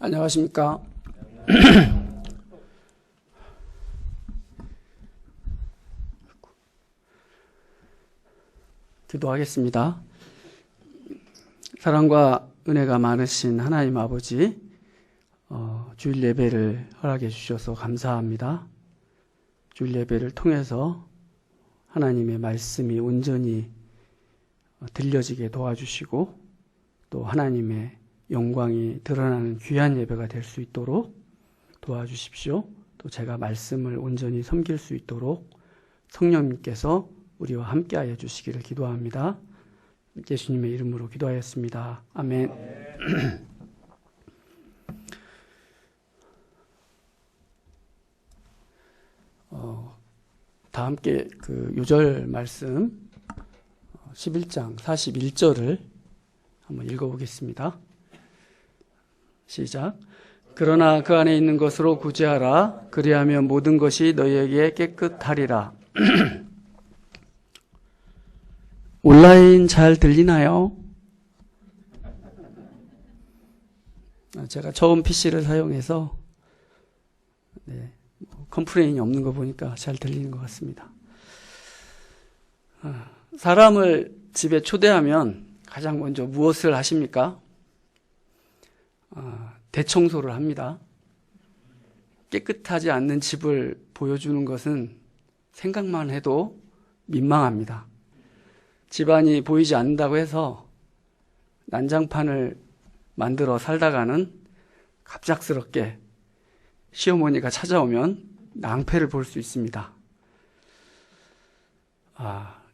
안녕하십니까. 기도하겠습니다. 사랑과 은혜가 많으신 하나님 아버지, 주일 예배를 허락해 주셔서 감사합니다. 주일 예배를 통해서 하나님의 말씀이 온전히 들려지게 도와주시고 또 하나님의 영광이 드러나는 귀한 예배가 될 수 있도록 도와주십시오. 또 제가 말씀을 온전히 섬길 수 있도록 성령님께서 우리와 함께하여 주시기를 기도합니다. 예수님의 이름으로 기도하였습니다. 아멘. 다 함께 그 요절 말씀 11장 41절을 한번 읽어보겠습니다. 시작. 그러나 그 안에 있는 것으로 구제하라. 그리하면 모든 것이 너희에게 깨끗하리라. 온라인 잘 들리나요? 제가 처음 PC를 사용해서 컴플레인이 없는 거 보니까 잘 들리는 것 같습니다. 사람을 집에 초대하면 가장 먼저 무엇을 하십니까? 대청소를 합니다. 깨끗하지 않는 집을 보여주는 것은 생각만 해도 민망합니다. 집안이 보이지 않는다고 해서 난장판을 만들어 살다가는 갑작스럽게 시어머니가 찾아오면 낭패를 볼 수 있습니다.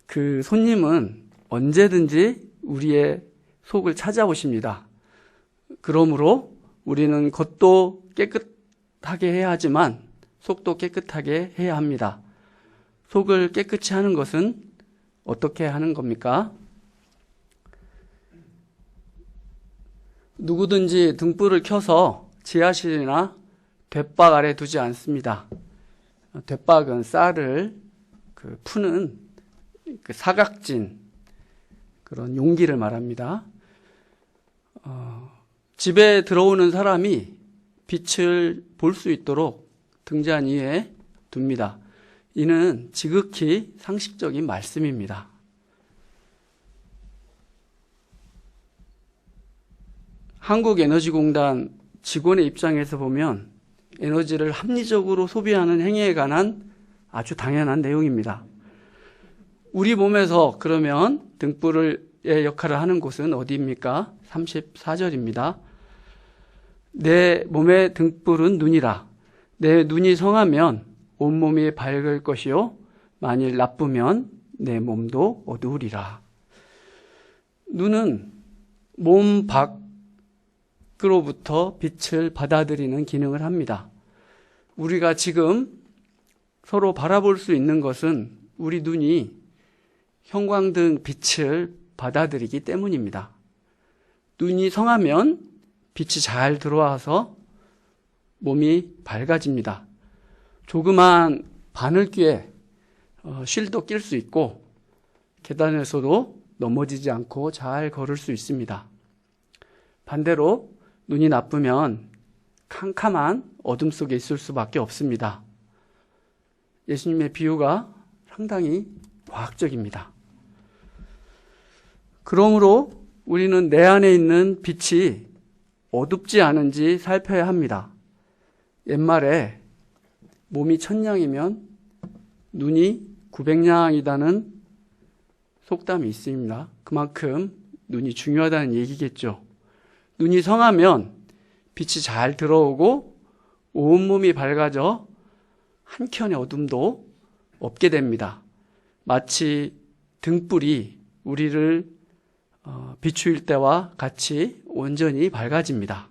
그 손님은 언제든지 우리의 속을 찾아오십니다. 그러므로 우리는 겉도 깨끗하게 해야 하지만 속도 깨끗하게 해야 합니다. 속을 깨끗이 하는 것은 어떻게 하는 겁니까? 누구든지 등불을 켜서 지하실이나 돛박 아래 두지 않습니다. 돛박은 쌀을 푸는 사각진 그런 용기를 말합니다. 집에 들어오는 사람이 빛을 볼 수 있도록 등잔 위에 둡니다. 이는 지극히 상식적인 말씀입니다. 한국에너지공단 직원의 입장에서 보면 에너지를 합리적으로 소비하는 행위에 관한 아주 당연한 내용입니다. 우리 몸에서 그러면 등불의 역할을 하는 곳은 어디입니까? 34절입니다. 내 몸의 등불은 눈이라. 내 눈이 성하면 온몸이 밝을 것이요 만일 나쁘면 내 몸도 어두우리라. 눈은 몸 밖으로부터 빛을 받아들이는 기능을 합니다. 우리가 지금 서로 바라볼 수 있는 것은 우리 눈이 형광등 빛을 받아들이기 때문입니다. 눈이 성하면 빛이 잘 들어와서 몸이 밝아집니다. 조그만 바늘귀에 쉴도 낄 수 있고 계단에서도 넘어지지 않고 잘 걸을 수 있습니다. 반대로 눈이 나쁘면 캄캄한 어둠 속에 있을 수밖에 없습니다. 예수님의 비유가 상당히 과학적입니다. 그러므로 우리는 내 안에 있는 빛이 어둡지 않은지 살펴야 합니다. 옛말에 몸이 1000냥이면 눈이 900냥이다는 속담이 있습니다. 그만큼 눈이 중요하다는 얘기겠죠. 눈이 성하면 빛이 잘 들어오고 온몸이 밝아져 한켠의 어둠도 없게 됩니다. 마치 등불이 우리를 비추일 때와 같이 온전히 밝아집니다.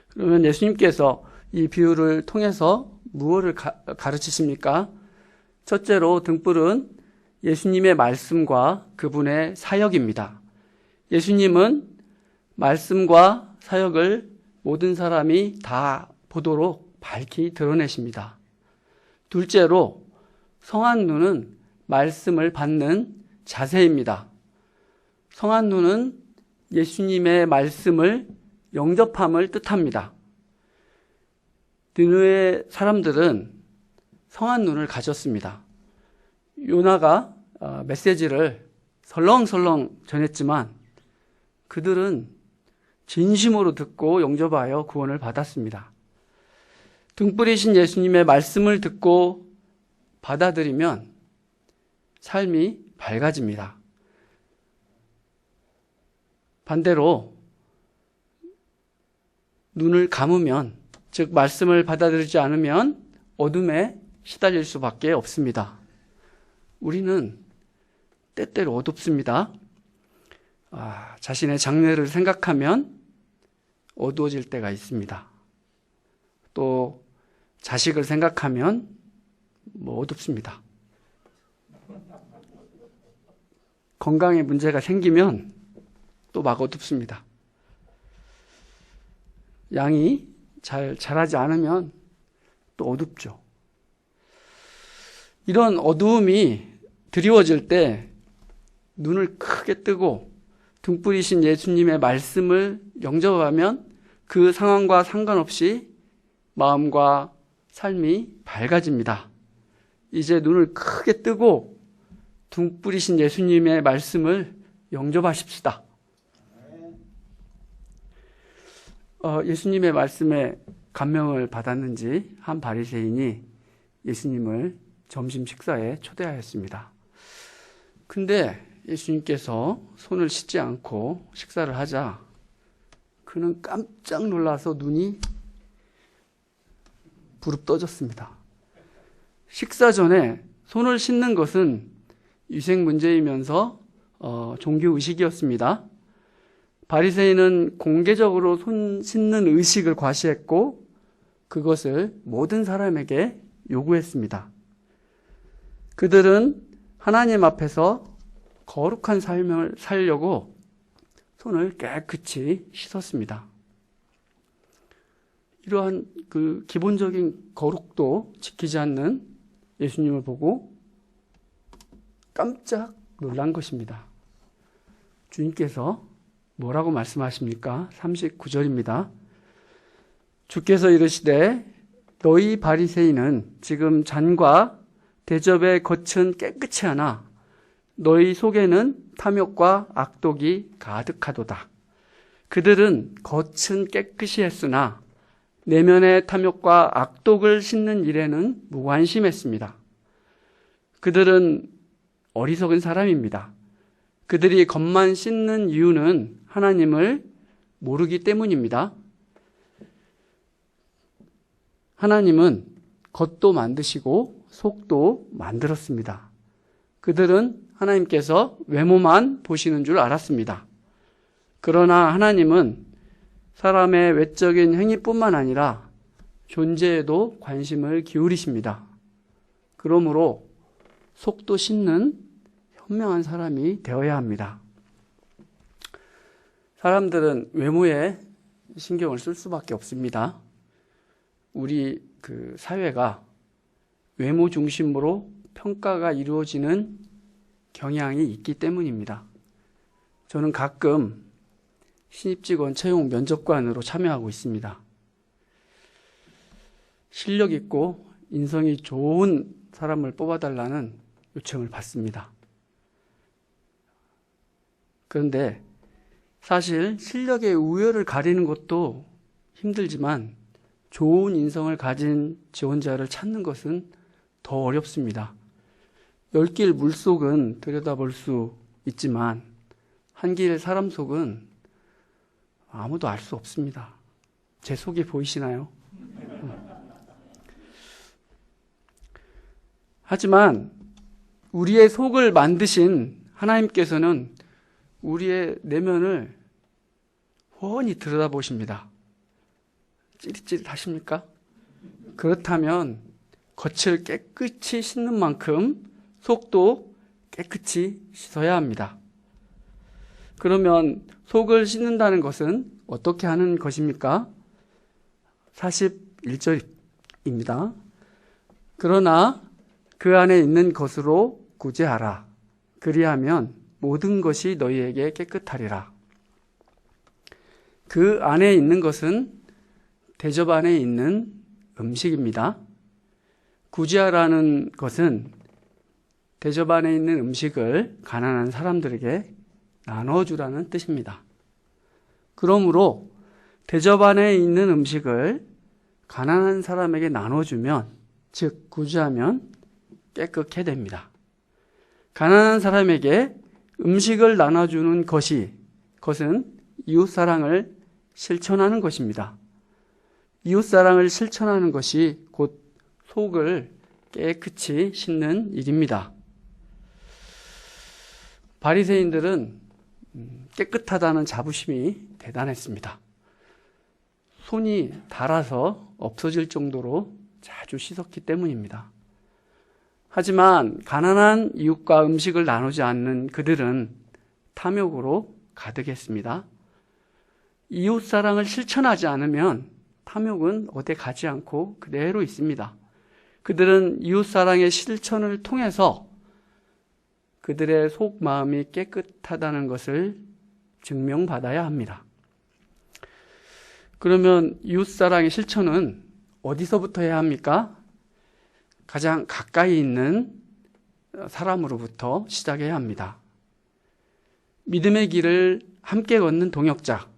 그러면 예수님께서 이 비유를 통해서 무엇을 가르치십니까? 첫째로 등불은 예수님의 말씀과 그분의 사역입니다. 예수님은 말씀과 사역을 모든 사람이 다 보도록 밝히 드러내십니다. 둘째로 성한 눈은 말씀을 받는 자세입니다. 성한 눈은 예수님의 말씀을 영접함을 뜻합니다. 느느웨 사람들은 성한 눈을 가졌습니다. 요나가 메시지를 설렁설렁 전했지만 그들은 진심으로 듣고 영접하여 구원을 받았습니다. 등불이신 예수님의 말씀을 듣고 받아들이면 삶이 밝아집니다. 반대로 눈을 감으면, 즉 말씀을 받아들이지 않으면 어둠에 시달릴 수밖에 없습니다. 우리는 때때로 어둡습니다. 자신의 장래를 생각하면 어두워질 때가 있습니다. 또 자식을 생각하면 어둡습니다. 건강에 문제가 생기면 또 막 어둡습니다. 양이 잘 자라지 않으면 또 어둡죠. 이런 어두움이 드리워질 때 눈을 크게 뜨고 등불이신 예수님의 말씀을 영접하면 그 상황과 상관없이 마음과 삶이 밝아집니다. 이제 눈을 크게 뜨고 등불이신 예수님의 말씀을 영접하십시다. 예수님의 말씀에 감명을 받았는지 한 바리새인이 예수님을 점심 식사에 초대하였습니다. 근데 예수님께서 손을 씻지 않고 식사를 하자 그는 깜짝 놀라서 눈이 부릅 떠졌습니다. 식사 전에 손을 씻는 것은 위생 문제이면서 종교의식이었습니다. 바리새인은 공개적으로 손 씻는 의식을 과시했고 그것을 모든 사람에게 요구했습니다. 그들은 하나님 앞에서 거룩한 삶을 살려고 손을 깨끗이 씻었습니다. 이러한 그 기본적인 거룩도 지키지 않는 예수님을 보고 깜짝 놀란 것입니다. 주님께서 뭐라고 말씀하십니까? 39절입니다. 주께서 이르시되 너희 바리새인은 지금 잔과 대접의 겉은 깨끗이 하나 너희 속에는 탐욕과 악독이 가득하도다. 그들은 겉은 깨끗이 했으나 내면의 탐욕과 악독을 씻는 일에는 무관심했습니다. 그들은 어리석은 사람입니다. 그들이 겉만 씻는 이유는 하나님을 모르기 때문입니다. 하나님은 겉도 만드시고 속도 만들었습니다. 그들은 하나님께서 외모만 보시는 줄 알았습니다. 그러나 하나님은 사람의 외적인 행위뿐만 아니라 존재에도 관심을 기울이십니다. 그러므로 속도 씻는 현명한 사람이 되어야 합니다. 사람들은 외모에 신경을 쓸 수밖에 없습니다. 우리 사회가 외모 중심으로 평가가 이루어지는 경향이 있기 때문입니다. 저는 가끔 신입직원 채용 면접관으로 참여하고 있습니다. 실력 있고 인성이 좋은 사람을 뽑아달라는 요청을 받습니다. 그런데 사실 실력의 우열을 가리는 것도 힘들지만 좋은 인성을 가진 지원자를 찾는 것은 더 어렵습니다. 열길 물속은 들여다볼 수 있지만 한길 사람 속은 아무도 알 수 없습니다. 제 속이 보이시나요? 하지만 우리의 속을 만드신 하나님께서는 우리의 내면을 훤히 들여다보십니다. 찌릿찌릿하십니까? 그렇다면 겉을 깨끗이 씻는 만큼 속도 깨끗이 씻어야 합니다. 그러면 속을 씻는다는 것은 어떻게 하는 것입니까? 41절입니다. 그러나 그 안에 있는 것으로 구제하라. 그리하면 모든 것이 너희에게 깨끗하리라. 그 안에 있는 것은 대접 안에 있는 음식입니다. 구제하라는 것은 대접 안에 있는 음식을 가난한 사람들에게 나눠주라는 뜻입니다. 그러므로 대접 안에 있는 음식을 가난한 사람에게 나눠주면, 즉 구제하면 깨끗게 됩니다. 가난한 사람에게 음식을 나눠주는 그것은 이웃사랑을 실천하는 것입니다. 이웃사랑을 실천하는 것이 곧 속을 깨끗이 씻는 일입니다. 바리새인들은 깨끗하다는 자부심이 대단했습니다. 손이 닳아서 없어질 정도로 자주 씻었기 때문입니다. 하지만 가난한 이웃과 음식을 나누지 않는 그들은 탐욕으로 가득했습니다. 이웃사랑을 실천하지 않으면 탐욕은 어디 가지 않고 그대로 있습니다. 그들은 이웃사랑의 실천을 통해서 그들의 속마음이 깨끗하다는 것을 증명받아야 합니다. 그러면 이웃사랑의 실천은 어디서부터 해야 합니까? 가장 가까이 있는 사람으로부터 시작해야 합니다. 믿음의 길을 함께 걷는 동역자,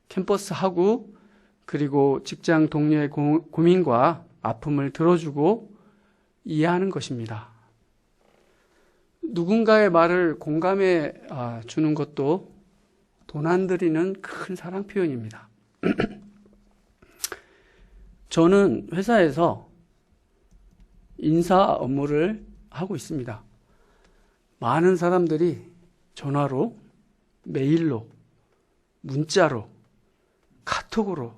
캠퍼스 하구, 그리고 직장 동료의 고민과 아픔을 들어주고 이해하는 것입니다. 누군가의 말을 공감해 주는 것도 돈 안 들이는 큰 사랑 표현입니다. 저는 회사에서 인사 업무를 하고 있습니다. 많은 사람들이 전화로, 메일로, 문자로, 카톡으로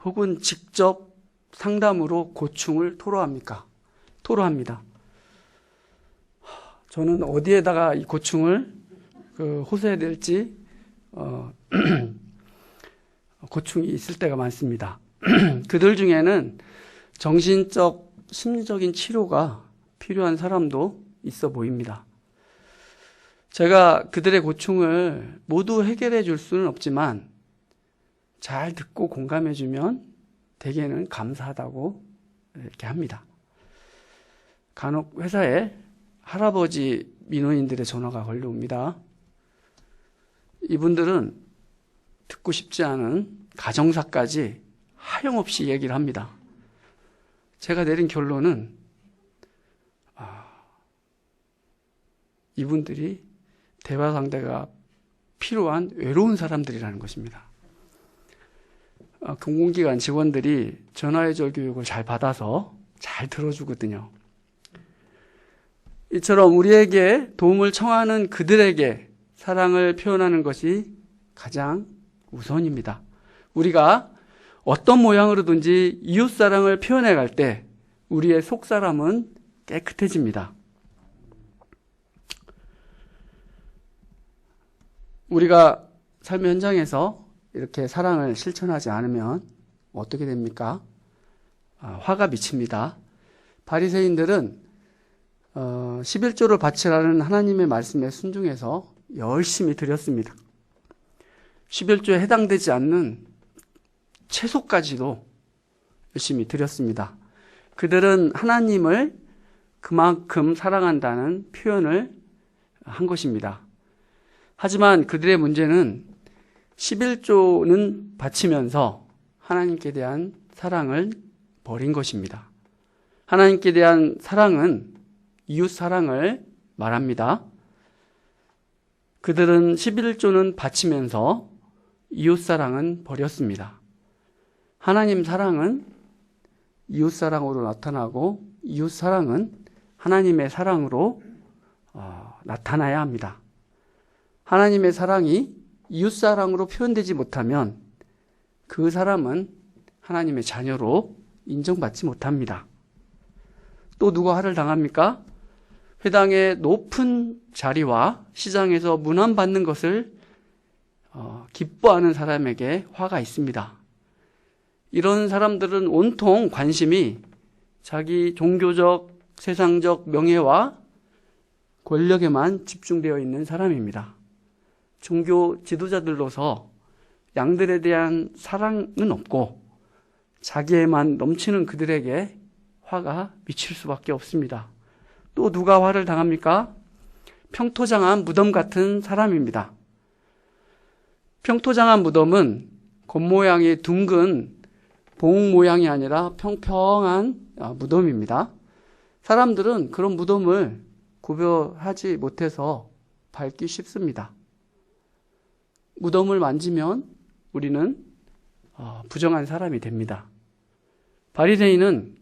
혹은 직접 상담으로 고충을 토로합니다. 저는 어디에다가 이 고충을 호소해야 될지 고충이 있을 때가 많습니다. 그들 중에는 정신적, 심리적인 치료가 필요한 사람도 있어 보입니다. 제가 그들의 고충을 모두 해결해 줄 수는 없지만 잘 듣고 공감해 주면 대개는 감사하다고 이렇게 합니다. 간혹 회사에 할아버지 민원인들의 전화가 걸려옵니다. 이분들은 듣고 싶지 않은 가정사까지 하염없이 얘기를 합니다. 제가 내린 결론은 이분들이 대화 상대가 필요한 외로운 사람들이라는 것입니다. 공공기관 직원들이 전화해줄 교육을 잘 받아서 잘 들어주거든요. 이처럼 우리에게 도움을 청하는 그들에게 사랑을 표현하는 것이 가장 우선입니다. 우리가 어떤 모양으로든지 이웃사랑을 표현해 갈 때 우리의 속사람은 깨끗해집니다. 우리가 삶의 현장에서 이렇게 사랑을 실천하지 않으면 어떻게 됩니까? 화가 미칩니다. 바리새인들은 11조를 바치라는 하나님의 말씀에 순종해서 열심히 드렸습니다. 11조에 해당되지 않는 채소까지도 열심히 드렸습니다. 그들은 하나님을 그만큼 사랑한다는 표현을 한 것입니다. 하지만 그들의 문제는 11조는 바치면서 하나님께 대한 사랑을 버린 것입니다. 하나님께 대한 사랑은 이웃 사랑을 말합니다. 그들은 11조는 바치면서 이웃 사랑은 버렸습니다. 하나님 사랑은 이웃 사랑으로 나타나고 이웃 사랑은 하나님의 사랑으로 나타나야 합니다. 하나님의 사랑이 이웃 사랑으로 표현되지 못하면 그 사람은 하나님의 자녀로 인정받지 못합니다. 또 누가 화를 당합니까? 회당의 높은 자리와 시장에서 문안받는 것을 기뻐하는 사람에게 화가 있습니다. 이런 사람들은 온통 관심이 자기 종교적, 세상적 명예와 권력에만 집중되어 있는 사람입니다. 종교 지도자들로서 양들에 대한 사랑은 없고 자기에만 넘치는 그들에게 화가 미칠 수밖에 없습니다. 또 누가 화를 당합니까? 평토장한 무덤 같은 사람입니다. 평토장한 무덤은 겉모양이 둥근 봉 모양이 아니라 평평한 무덤입니다. 사람들은 그런 무덤을 구별하지 못해서 밟기 쉽습니다. 무덤을 만지면 우리는 부정한 사람이 됩니다. 바리새인은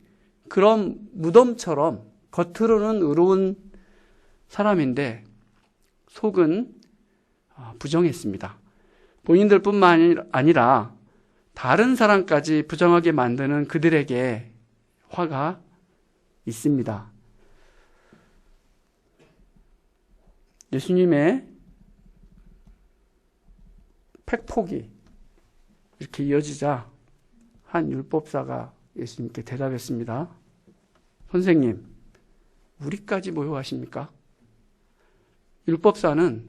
그런 무덤처럼 겉으로는 의로운 사람인데 속은 부정했습니다. 본인들뿐만 아니라 다른 사람까지 부정하게 만드는 그들에게 화가 있습니다. 예수님의 팩폭이 이렇게 이어지자 한 율법사가 예수님께 대답했습니다. 선생님, 우리까지 모욕하십니까? 율법사는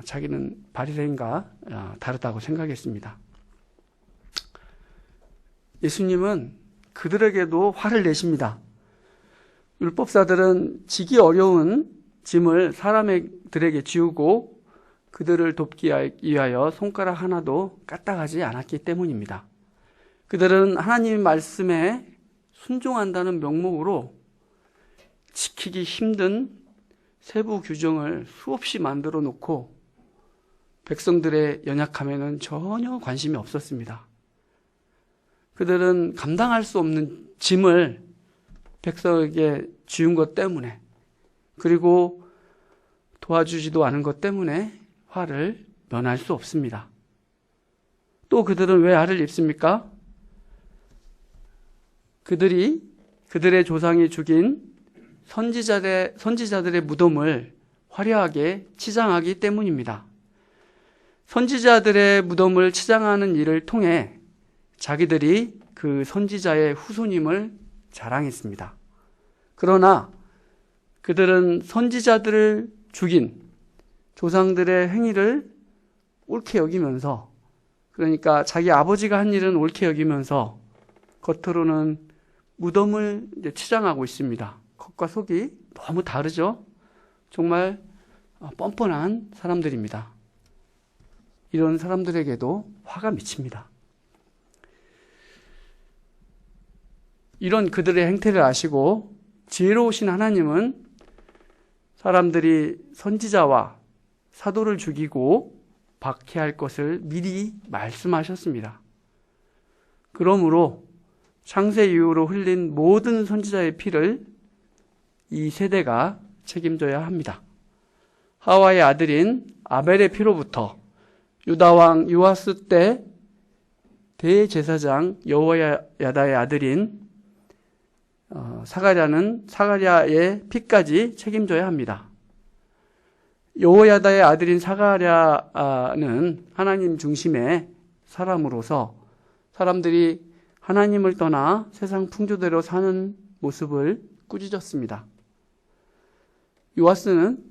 자기는 바리새인과 다르다고 생각했습니다. 예수님은 그들에게도 화를 내십니다. 율법사들은 지기 어려운 짐을 사람들에게 지우고 그들을 돕기 위하여 손가락 하나도 까딱하지 않았기 때문입니다. 그들은 하나님의 말씀에 순종한다는 명목으로 지키기 힘든 세부 규정을 수없이 만들어 놓고 백성들의 연약함에는 전혀 관심이 없었습니다. 그들은 감당할 수 없는 짐을 백성에게 지운 것 때문에, 그리고 도와주지도 않은 것 때문에 화를 면할 수 없습니다. 또 그들은 왜 화를 입습니까? 그들의 조상이 죽인 선지자들의 무덤을 화려하게 치장하기 때문입니다. 선지자들의 무덤을 치장하는 일을 통해 자기들이 그 선지자의 후손임을 자랑했습니다. 그러나 그들은 선지자들을 죽인 조상들의 행위를 옳게 여기면서, 그러니까 자기 아버지가 한 일은 옳게 여기면서 겉으로는 무덤을 치장하고 있습니다. 겉과 속이 너무 다르죠? 정말 뻔뻔한 사람들입니다. 이런 사람들에게도 화가 미칩니다. 이런 그들의 행태를 아시고 지혜로우신 하나님은 사람들이 선지자와 사도를 죽이고 박해할 것을 미리 말씀하셨습니다. 그러므로 창세 이후로 흘린 모든 선지자의 피를 이 세대가 책임져야 합니다. 하와의 아들인 아벨의 피로부터 유다왕 요아스 때 대제사장 여호야다의 아들인 사가랴의 피까지 책임져야 합니다. 여호야다의 아들인 사가랴는 하나님 중심의 사람으로서 사람들이 하나님을 떠나 세상 풍조대로 사는 모습을 꾸짖었습니다. 요아스는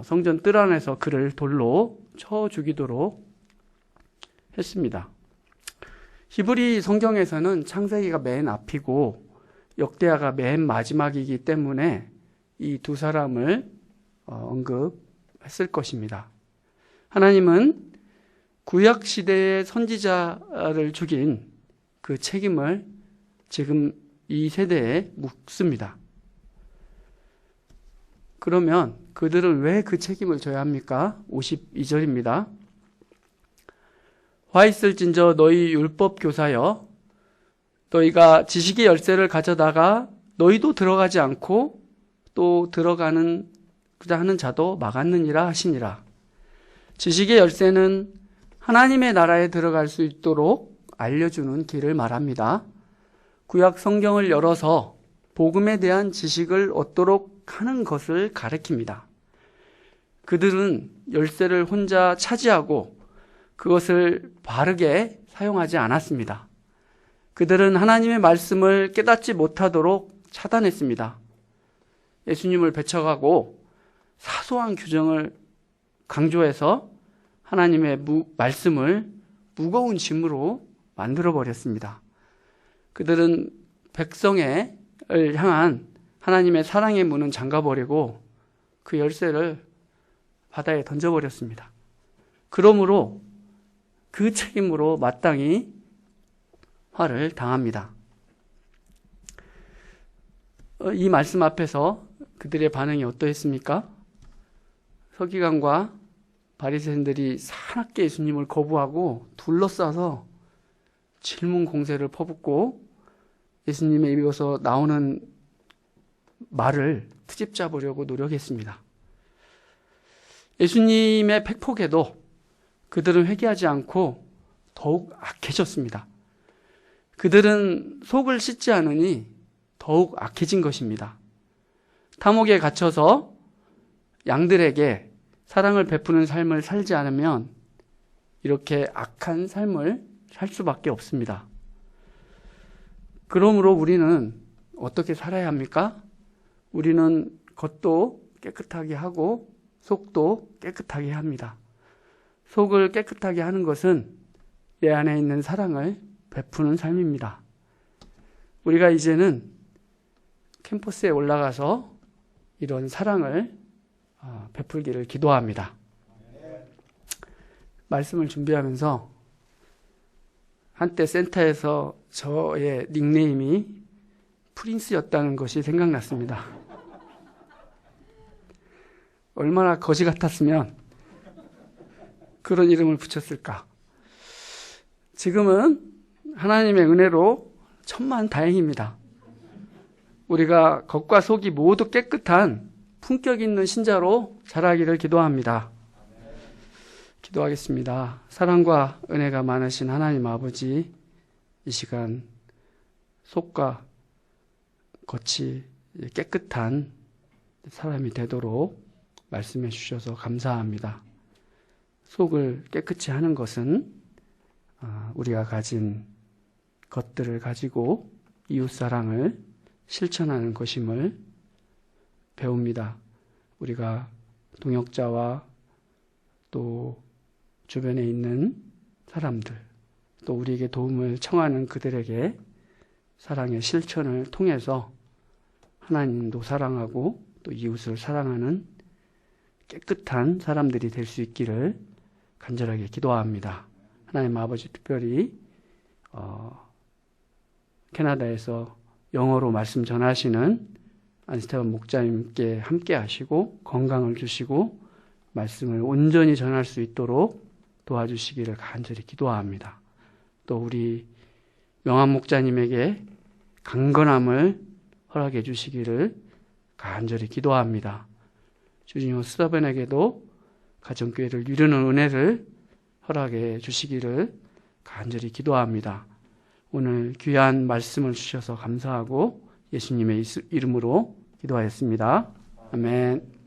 성전 뜰 안에서 그를 돌로 쳐 죽이도록 했습니다. 히브리 성경에서는 창세기가 맨 앞이고 역대하가 맨 마지막이기 때문에 이 두 사람을 언급했을 것입니다. 하나님은 구약 시대의 선지자를 죽인 그 책임을 지금 이 세대에 묻습니다. 그러면 그들은 왜 그 책임을 져야 합니까? 52절입니다. 화 있을진저 너희 율법 교사여, 너희가 지식의 열쇠를 가져다가 너희도 들어가지 않고 또 들어가는 그자 하는 자도 막았느니라 하시니라. 지식의 열쇠는 하나님의 나라에 들어갈 수 있도록 알려주는 길을 말합니다. 구약 성경을 열어서 복음에 대한 지식을 얻도록 하는 것을 가리킵니다. 그들은 열쇠를 혼자 차지하고 그것을 바르게 사용하지 않았습니다. 그들은 하나님의 말씀을 깨닫지 못하도록 차단했습니다. 예수님을 배척하고 사소한 규정을 강조해서 하나님의 말씀을 무거운 짐으로 만들어 버렸습니다. 그들은 백성을 향한 하나님의 사랑의 문은 잠가버리고 그 열쇠를 바다에 던져버렸습니다. 그러므로 그 책임으로 마땅히 화를 당합니다. 이 말씀 앞에서 그들의 반응이 어떠했습니까? 서기관과 바리새인들이 사납게 예수님을 거부하고 둘러싸서 질문 공세를 퍼붓고 예수님의 입에서 나오는 말을 트집 잡으려고 노력했습니다. 예수님의 팩폭에도 그들은 회개하지 않고 더욱 악해졌습니다. 그들은 속을 씻지 않으니 더욱 악해진 것입니다. 감옥에 갇혀서 양들에게 사랑을 베푸는 삶을 살지 않으면 이렇게 악한 삶을 살 수밖에 없습니다. 그러므로 우리는 어떻게 살아야 합니까? 우리는 겉도 깨끗하게 하고 속도 깨끗하게 합니다. 속을 깨끗하게 하는 것은 내 안에 있는 사랑을 베푸는 삶입니다. 우리가 이제는 캠퍼스에 올라가서 이런 사랑을 베풀기를 기도합니다. 말씀을 준비하면서 한때 센터에서 저의 닉네임이 프린스였다는 것이 생각났습니다. 얼마나 거지 같았으면 그런 이름을 붙였을까. 지금은 하나님의 은혜로 천만다행입니다. 우리가 겉과 속이 모두 깨끗한 품격 있는 신자로 자라기를 기도합니다. 기도하겠습니다. 사랑과 은혜가 많으신 하나님 아버지, 이 시간 속과 겉이 깨끗한 사람이 되도록 말씀해 주셔서 감사합니다. 속을 깨끗이 하는 것은 우리가 가진 것들을 가지고 이웃사랑을 실천하는 것임을 배웁니다. 우리가 동역자와 또 주변에 있는 사람들, 또 우리에게 도움을 청하는 그들에게 사랑의 실천을 통해서 하나님도 사랑하고 또 이웃을 사랑하는 깨끗한 사람들이 될 수 있기를 간절하게 기도합니다. 하나님 아버지, 특별히 캐나다에서 영어로 말씀 전하시는 안스테반 목자님께 함께 하시고 건강을 주시고 말씀을 온전히 전할 수 있도록 도와주시기를 간절히 기도합니다. 또 우리 명한 목자님에게 강건함을 허락해 주시기를 간절히 기도합니다. 주진호 스타벤에게도 가정교회를 이루는 은혜를 허락해 주시기를 간절히 기도합니다. 오늘 귀한 말씀을 주셔서 감사하고 예수님의 이름으로 기도하였습니다. 아멘.